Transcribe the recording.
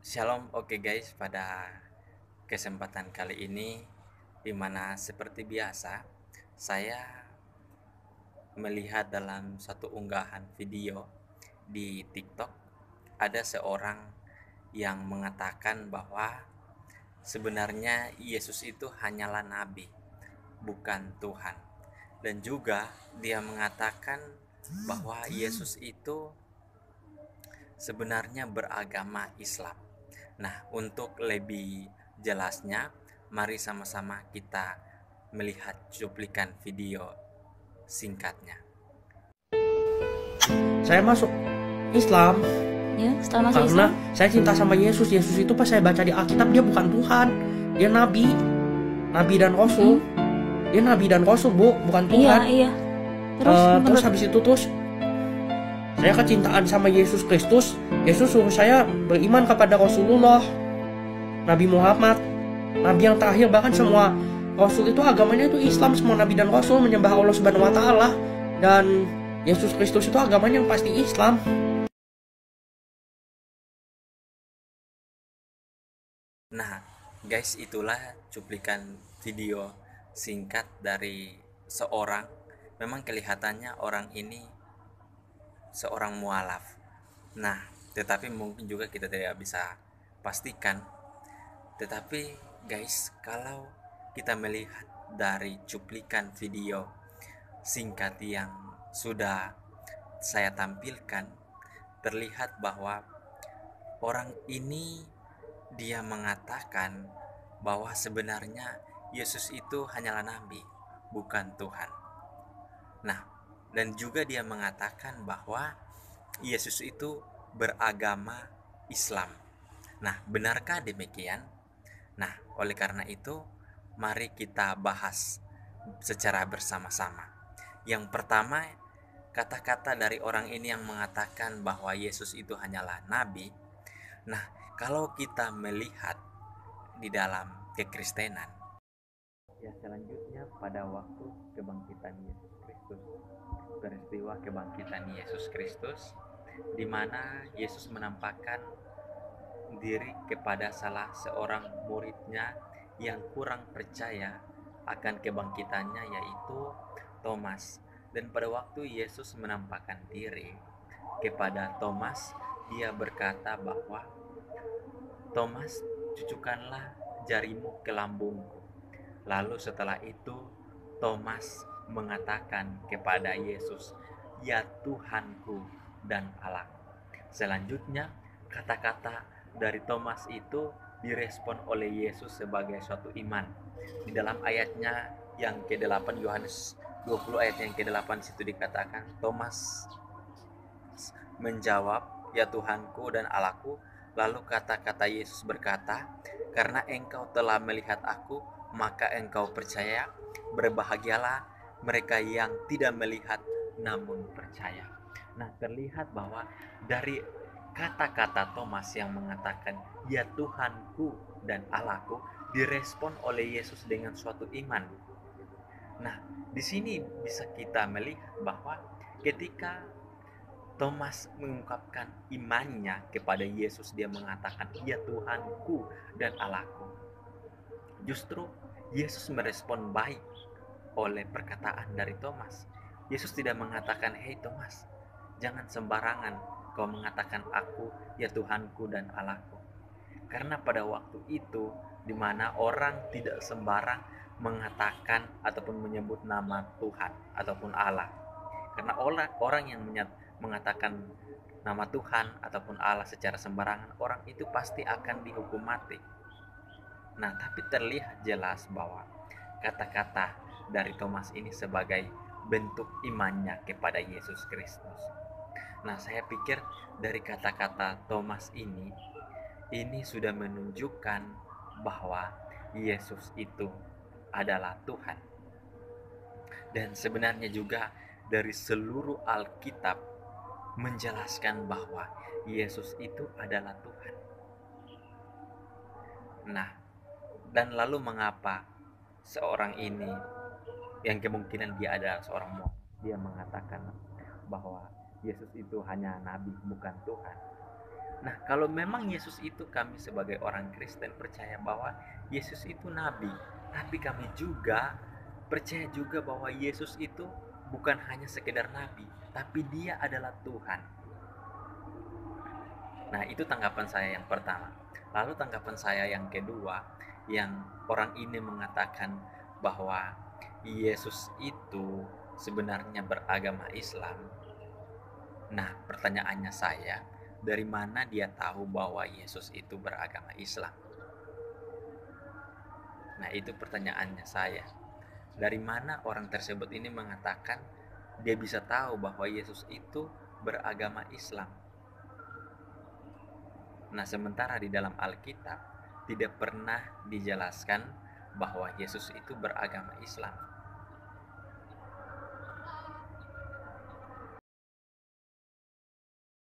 Shalom, oke guys, pada kesempatan kali ini dimana seperti biasa saya melihat dalam satu unggahan video di TikTok ada seorang yang mengatakan bahwa sebenarnya Yesus itu hanyalah nabi, bukan Tuhan. Dan juga dia mengatakan bahwa Yesus itu sebenarnya beragama Islam. Nah, untuk lebih jelasnya, mari sama-sama kita melihat cuplikan video singkatnya. Saya masuk Islam Ya, setelah masuk karena Islam, saya cinta sama Yesus. Yesus itu pas saya baca di Alkitab, dia bukan Tuhan, dia nabi, nabi dan rasul. Dia nabi dan rasul, Bu, bukan Tuhan. iya. Terus, Terus habis itu saya kecintaan sama Yesus Kristus. Yesus suruh saya beriman kepada Rasulullah, Nabi Muhammad, nabi yang terakhir. Bahkan semua rasul itu agamanya itu Islam. Semua nabi dan rasul menyembah Allah Subhanahu wa taala, dan Yesus Kristus itu agamanya yang pasti Islam. Nah, guys, itulah cuplikan video singkat dari seorang. Memang kelihatannya orang ini seorang mualaf. Nah, tetapi mungkin juga kita tidak bisa pastikan. Tetapi guys, kalau kita melihat dari cuplikan video singkat yang sudah saya tampilkan, terlihat bahwa orang ini dia mengatakan bahwa sebenarnya Yesus itu hanyalah nabi, bukan Tuhan. Nah, dan juga dia mengatakan bahwa Yesus itu beragama Islam. Nah, benarkah demikian? Nah, oleh karena itu, mari kita bahas secara bersama-sama. Yang pertama, kata-kata dari orang ini yang mengatakan bahwa Yesus itu hanyalah nabi. Nah, kalau kita melihat di dalam kekristenan, ya selanjutnya pada waktu kebangkitan Yesus Kristus, peristiwa kebangkitan Yesus Kristus, di mana Yesus menampakkan diri kepada salah seorang muridnya yang kurang percaya akan kebangkitannya, yaitu Thomas. Dan pada waktu Yesus menampakkan diri kepada Thomas, dia berkata bahwa Thomas, cucukkanlah jarimu ke lambungku. Lalu setelah itu Thomas mengatakan kepada Yesus, "Ya Tuhanku dan Allahku." Selanjutnya kata-kata dari Thomas itu direspon oleh Yesus sebagai suatu iman. Di dalam ayatnya yang ke-8, Yohanes 20 ayat yang ke-8, situ dikatakan Thomas menjawab, "Ya Tuhanku dan Allahku." Lalu kata-kata Yesus berkata, "Karena engkau telah melihat aku, maka engkau percaya. Berbahagialah mereka yang tidak melihat namun percaya." Nah, terlihat bahwa dari kata-kata Thomas yang mengatakan, "Ya Tuhanku dan Allahku," direspon oleh Yesus dengan suatu iman. Nah, di sini bisa kita melihat bahwa ketika Thomas mengungkapkan imannya kepada Yesus, dia mengatakan, "Ya Tuhanku dan Allahku." Justru Yesus merespon baik oleh perkataan dari Thomas. Yesus tidak mengatakan, "Hei Thomas, jangan sembarangan kau mengatakan aku, ya Tuhanku dan Allahku." Karena pada waktu itu, di mana orang tidak sembarang mengatakan ataupun menyebut nama Tuhan ataupun Allah. Karena orang yang mengatakan nama Tuhan ataupun Allah secara sembarangan, orang itu pasti akan dihukum mati. Nah, tapi terlihat jelas bahwa kata-kata dari Thomas ini sebagai bentuk imannya kepada Yesus Kristus. Nah, saya pikir dari kata-kata Thomas ini sudah menunjukkan bahwa Yesus itu adalah Tuhan. Dan sebenarnya juga dari seluruh Alkitab menjelaskan bahwa Yesus itu adalah Tuhan. Nah, dan lalu mengapa seorang ini yang kemungkinan dia adalah seorang Muhammad, dia mengatakan bahwa Yesus itu hanya nabi, bukan Tuhan? Nah, kalau memang Yesus itu, kami sebagai orang Kristen percaya bahwa Yesus itu nabi, tapi kami juga percaya juga bahwa Yesus itu bukan hanya sekedar nabi, tapi dia adalah Tuhan. Nah, itu tanggapan saya yang pertama. Lalu tanggapan saya yang kedua, yang orang ini mengatakan bahwa Yesus itu sebenarnya beragama Islam. Nah, pertanyaannya saya, dari mana dia tahu bahwa Yesus itu beragama Islam? Nah, itu pertanyaannya saya. Dari mana orang tersebut ini mengatakan dia bisa tahu bahwa Yesus itu beragama Islam? Nah, sementara di dalam Alkitab tidak pernah dijelaskan bahwa Yesus itu beragama Islam.